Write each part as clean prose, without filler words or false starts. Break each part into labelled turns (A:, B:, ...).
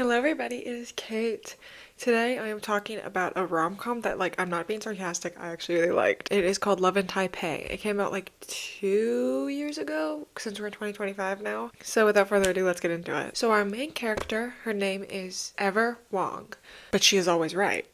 A: Hello everybody, it is Kate. Today I am talking about a rom-com that I'm not being sarcastic, I actually really liked. It is called Love in Taipei. It came out 2 years ago, since we're in 2025 now. So without further ado, let's get into it. So our main character, her name is Ever Wong, but she is always right.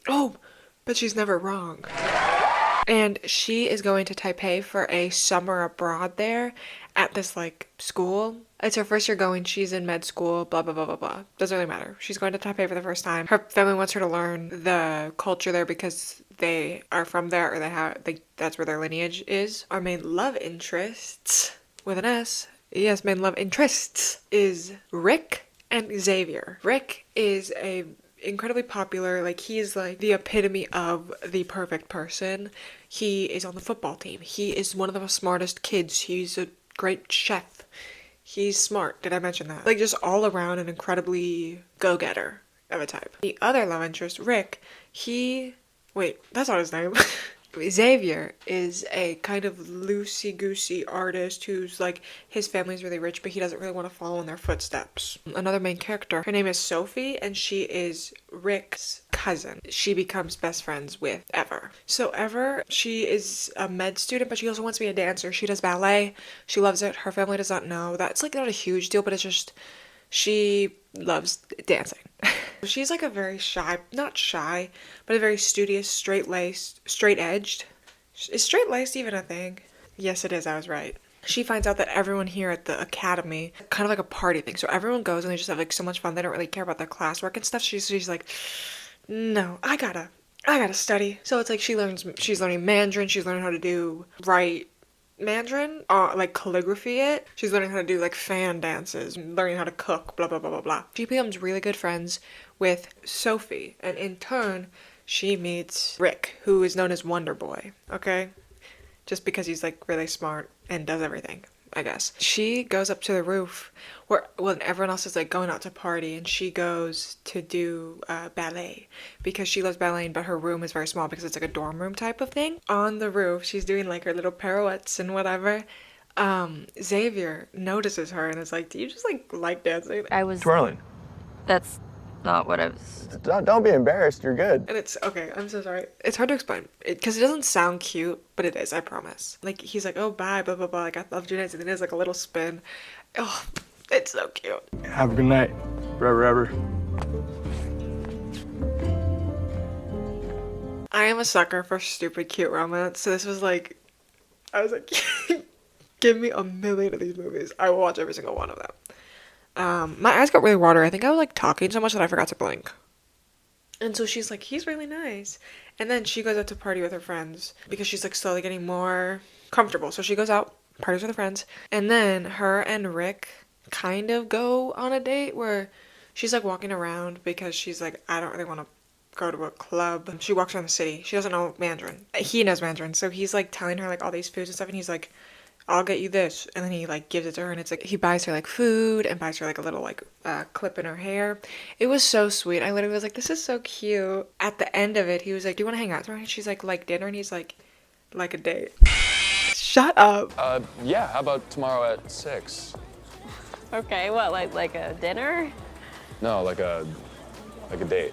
A: Oh, but she's never wrong. And she is going to Taipei for a summer abroad there at this school. It's her first year going. She's in med school, blah, blah, blah, blah, blah. Doesn't really matter. She's going to Taipei for the first time. Her family wants her to learn the culture there because they are from there, or that's where their lineage is. Our main love interests, with an S, yes, main love interests, is Rick and Xavier. Rick is a incredibly popular, he's the epitome of the perfect person. He is on the football team. He is one of the smartest kids. He's a great chef. He's smart. Did I mention that? Just all around an incredibly go-getter of a type. The other love interest, Rick, wait, that's not his name. Xavier is a kind of loosey-goosey artist who's his family's really rich, but he doesn't really want to follow in their footsteps. Another main character, her name is Sophie, and she is Rick's cousin. She becomes best friends with Ever. So Ever, she is a med student, but she also wants to be a dancer. She does ballet. She loves it. Her family does not know. That's not a huge deal, but it's just she loves dancing. She's a very shy, not shy, but a very studious, straight-laced, straight-edged. Is straight-laced even a thing? Yes, it is. I was right. She finds out that everyone here at the academy, kind of a party thing. So everyone goes and they just have so much fun. They don't really care about their classwork and stuff. She's like, no, I gotta study. So it's she's learning Mandarin. She's learning how to write Mandarin, calligraphy it. She's learning how to do fan dances, learning how to cook, blah, blah, blah, blah, blah. She becomes really good friends with Sophie, and in turn, she meets Rick, who is known as Wonder Boy, okay? Just because he's really smart and does everything, I guess. She goes up to the roof when everyone else is going out to party, and she goes to do ballet because she loves ballet, but her room is very small because it's a dorm room type of thing. On the roof, she's doing her little pirouettes and whatever. Xavier notices her and is do you just like dancing?
B: I was
C: Twirling.
B: That's not what I was.
C: Don't be embarrassed. You're good.
A: And it's okay, I'm so sorry. It's hard to explain because it doesn't sound cute, but it is, I promise. He's oh, bye, blah, blah, blah. I love you dancing. And then there's a little spin. Oh, it's so cute.
C: Have a good night. Forever, ever.
A: I am a sucker for stupid, cute romance. So this was I was give me a million of these movies. I will watch every single one of them. My eyes got really watery. I think I was talking so much that I forgot to blink. And so she's he's really nice. And then she goes out to party with her friends because she's slowly getting more comfortable. So she goes out, parties with her friends. And then her and Rick kind of go on a date where she's walking around because she's I don't really want to go to a club. She walks around the city. She doesn't know Mandarin. He knows Mandarin. So he's telling her all these foods and stuff. And he's I'll get you this. And then he gives it to her, and it's he buys her food and buys her a little clip in her hair. It was so sweet. I literally was this is so cute. At the end of it, he was do you want to hang out tomorrow? And she's like dinner, and he's like a date. Shut up.
D: Yeah, how about tomorrow at 6?
B: Okay, what, like a dinner?
D: No, like a date.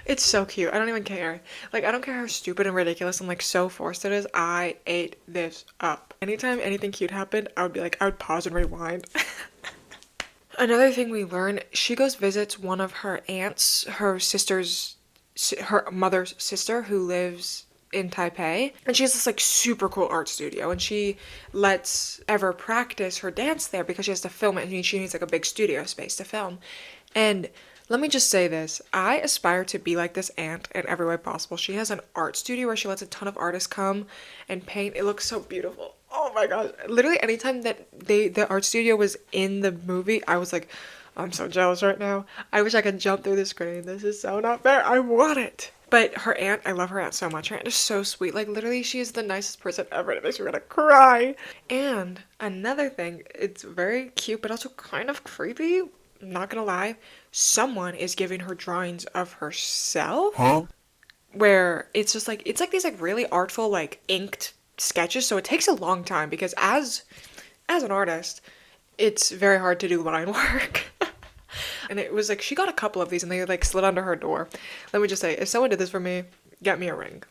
A: It's so cute. I don't even care. I don't care how stupid and ridiculous and so forced it is. I ate this up. Anytime anything cute happened, I would be I would pause and rewind. Another thing we learn, she goes visits one of her aunts, her mother's sister, who lives in Taipei, and she has this super cool art studio, and she lets Ever practice her dance there because she has to film it, and she needs a big studio space to film. And let me just say this, I aspire to be like this aunt in every way possible. She has an art studio where she lets a ton of artists come and paint. It looks so beautiful. Oh my gosh. Literally anytime that the art studio was in the movie, I was I'm so jealous right now. I wish I could jump through the screen. This is so not fair. I want it. But her aunt, I love her aunt so much. Her aunt is so sweet. Literally, she is the nicest person ever. And it makes me want to cry. And another thing, it's very cute, but also kind of creepy. I'm not gonna lie. Someone is giving her drawings of herself.
C: Huh?
A: Where it's just it's these really artful, inked sketches. So it takes a long time because as an artist, it's very hard to do line work. And it was like, she got a couple of these and they like slid under her door. Let me just say, if someone did this for me, get me a ring.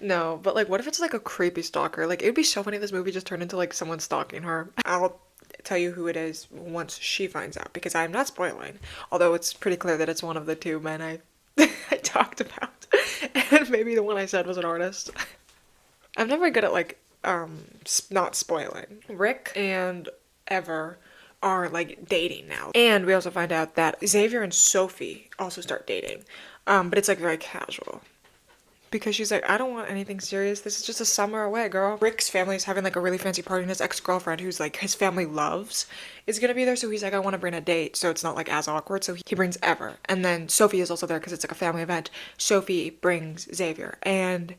A: No, but like, what if it's like a creepy stalker? Like, it would be so funny if this movie just turned into like someone stalking her. I'll tell you who it is once she finds out because I'm not spoiling. Although it's pretty clear that it's one of the two men I I talked about. And maybe the one I said was an artist. I'm never good at like not spoiling. Rick and Ever are like dating now. And we also find out that Xavier and Sophie also start dating. But it's like very casual. Because she's like, I don't want anything serious. This is just a summer away, girl. Rick's family is having like a really fancy party and his ex-girlfriend, who's like his family loves, is gonna be there. So he's like, I want to bring a date so it's not like as awkward. So he brings Ever. And then Sophie is also there because it's like a family event. Sophie brings Xavier. And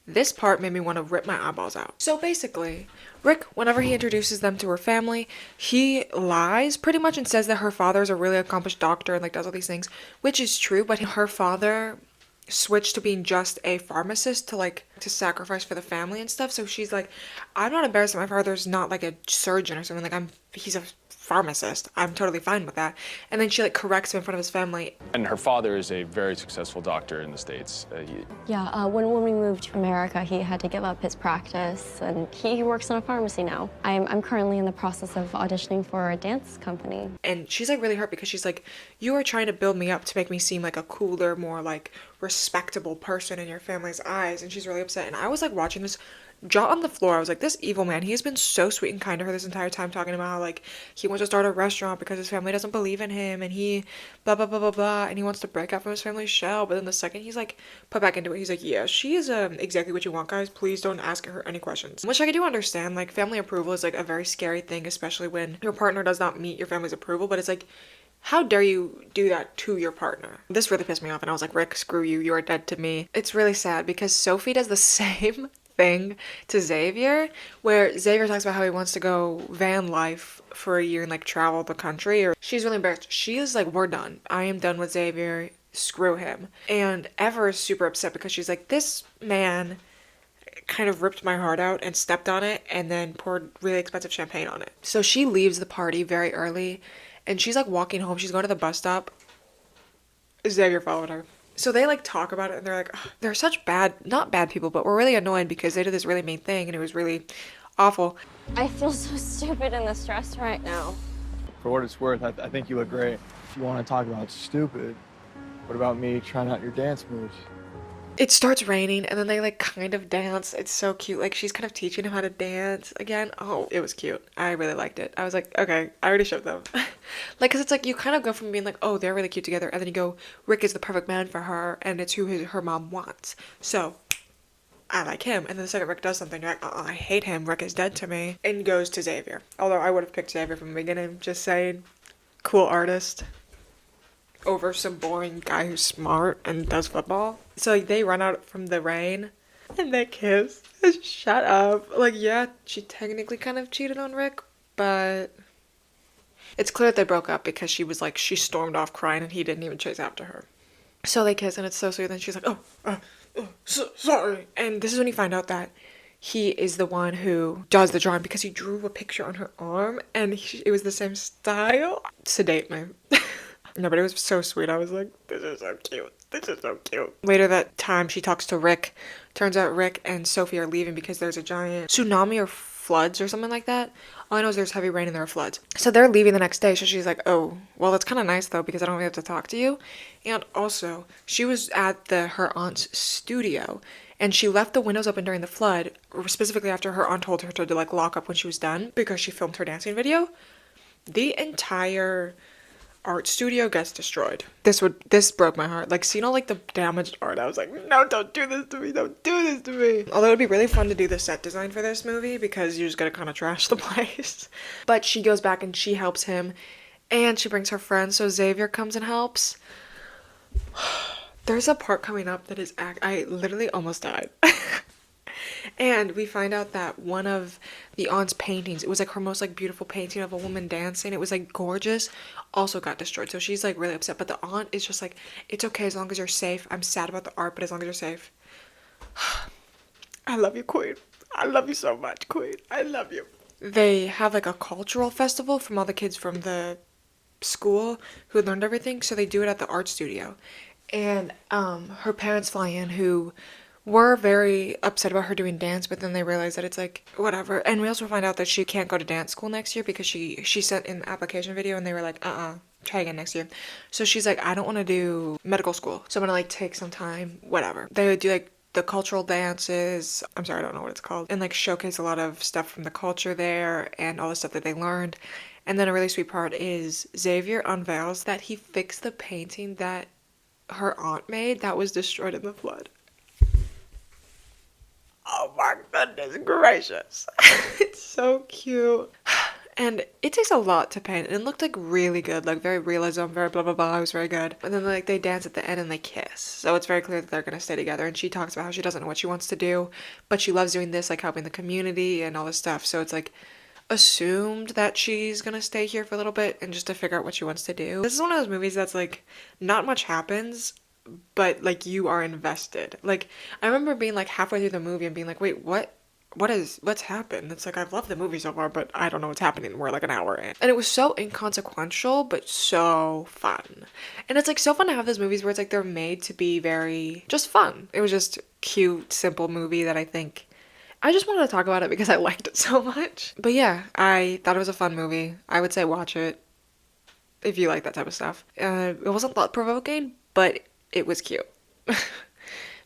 A: this part made me want to rip my eyeballs out. So basically, Rick, whenever he introduces them to her family, he lies pretty much and says that her father is a really accomplished doctor and like does all these things, which is true, but her father switched to being just a pharmacist to like to sacrifice for the family and stuff. So she's like, I'm not embarrassed that my father's not like a surgeon or something. Like he's a pharmacist. I'm totally fine with that. And then she like corrects him in front of his family.
D: And her father is a very successful doctor in the States.
B: Yeah, when we moved to America, he had to give up his practice, and he works in a pharmacy now. I'm currently in the process of auditioning for a dance company.
A: And she's like really hurt because she's like, you are trying to build me up to make me seem like a cooler, more like respectable person in your family's eyes. And she's really upset. And I was like watching this, jaw on the floor. I was like, this evil man, he has been so sweet and kind to her this entire time, talking about how like he wants to start a restaurant because his family doesn't believe in him, and he blah blah blah blah blah, and he wants to break out from his family's shell. But then the second he's like put back into it, he's like, yeah, she is exactly what you want, guys. Please don't ask her any questions. Which I do understand. Like, family approval is like a very scary thing, especially when your partner does not meet your family's approval. But it's like, how dare you do that to your partner? This really pissed me off, and I was like, Rick, screw you. You are dead to me. It's really sad because Sophie does the same thing to Xavier, where Xavier talks about how he wants to go van life for a year and like travel the country. Or she's really embarrassed. She is like, we're done. I am done with Xavier. Screw him. And Ever is super upset because she's like, this man kind of ripped my heart out and stepped on it and then poured really expensive champagne on it. So she leaves the party very early and she's like walking home. She's going to the bus stop. Xavier followed her. So they like talk about it and they're like, "Ugh, they're such not bad people, but we're really annoyed because they did this really mean thing and it was really awful."
B: I feel so stupid and stressed right now.
C: For what it's worth, I think you look great. If you want to talk about stupid, what about me trying out your dance moves?
A: It starts raining and then they like kind of dance. It's so cute. Like she's kind of teaching him how to dance again. Oh, it was cute. I really liked it. I was like, okay, I already showed them. Like, cause it's like you kind of go from being like, oh, they're really cute together, and then you go, Rick is the perfect man for her, and it's who her mom wants. So I like him. And then the second Rick does something, you're like, I hate him. Rick is dead to me. And goes to Xavier. Although I would have picked Xavier from the beginning. Just saying. Cool artist over some boring guy who's smart and does football. So like, they run out from the rain and they kiss. Shut up. Like, yeah, she technically kind of cheated on Rick, but it's clear that they broke up because she was like, she stormed off crying and he didn't even chase after her. So they kiss and it's so sweet. And then she's like, sorry. And this is when you find out that he is the one who does the drawing because he drew a picture on her arm and it was the same style. Sedate me. No, but it was so sweet. I was like, this is so cute. This is so cute. Later that time, she talks to Rick. Turns out Rick and Sophie are leaving because there's a giant tsunami or floods or something like that. All I know is there's heavy rain and there are floods. So they're leaving the next day. So she's like, oh, well, it's kind of nice though because I don't really have to talk to you. And also, she was at her aunt's studio and she left the windows open during the flood, specifically after her aunt told her to like lock up when she was done because she filmed her dancing video. The entire art studio gets destroyed. This broke my heart. Like, seeing all like the damaged art, I was like, no, don't do this to me, don't do this to me. Although it'd be really fun to do the set design for this movie because you just gotta kind of trash the place. But she goes back and she helps him and she brings her friends, so Xavier comes and helps. There's a part coming up that is I literally almost died. And we find out that one of the aunt's paintings, it was like her most like beautiful painting of a woman dancing, it was like gorgeous, also got destroyed. So she's like really upset, but the aunt is just like, it's okay as long as you're safe. I'm sad about the art, but as long as you're safe. I love you, Queen. I love you so much, Queen. I love you. They have like a cultural festival from all the kids from the school who learned everything, so they do it at the art studio. And her parents fly in who were very upset about her doing dance, but then they realize that it's like whatever. And we also find out that she can't go to dance school next year because she sent in the application video and they were like, try again next year. So she's like, I don't want to do medical school, so I'm gonna like take some time, whatever. They would do like the cultural dances, I'm sorry, I don't know what it's called, and like showcase a lot of stuff from the culture there and all the stuff that they learned. And then a really sweet part is Xavier unveils that he fixed the painting that her aunt made that was destroyed in the flood. Oh my goodness gracious. It's so cute. And it takes a lot to paint. It looked like really good, like very realism, very blah blah blah. It was very good. And then like they dance at the end and they kiss. So it's very clear that they're gonna stay together. And she talks about how she doesn't know what she wants to do, but she loves doing this, like helping the community and all this stuff. So it's like assumed that she's gonna stay here for a little bit and just to figure out what she wants to do. This is one of those movies that's like not much happens, but like you are invested. Like I remember being like halfway through the movie and being like, wait, what's happened? It's like I've loved the movie so far, but I don't know what's happening. We're like an hour in. And it was so inconsequential, but so fun. And it's like so fun to have those movies where it's like they're made to be very just fun. It was just cute, simple movie that I think I just wanted to talk about it because I liked it so much. But yeah, I thought it was a fun movie. I would say watch it if you like that type of stuff. It wasn't thought-provoking, but it was cute.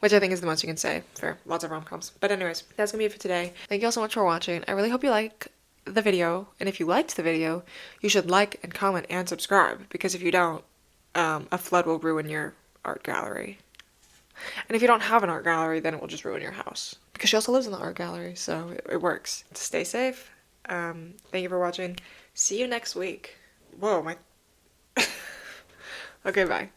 A: Which I think is the most you can say for lots of rom-coms. But anyways, that's gonna be it for today. Thank you all so much for watching. I really hope you like the video. And if you liked the video, you should like and comment and subscribe. Because if you don't, a flood will ruin your art gallery. And if you don't have an art gallery, then it will just ruin your house. Because she also lives in the art gallery, so it works. Stay safe. Thank you for watching. See you next week. Whoa, my... Okay, bye.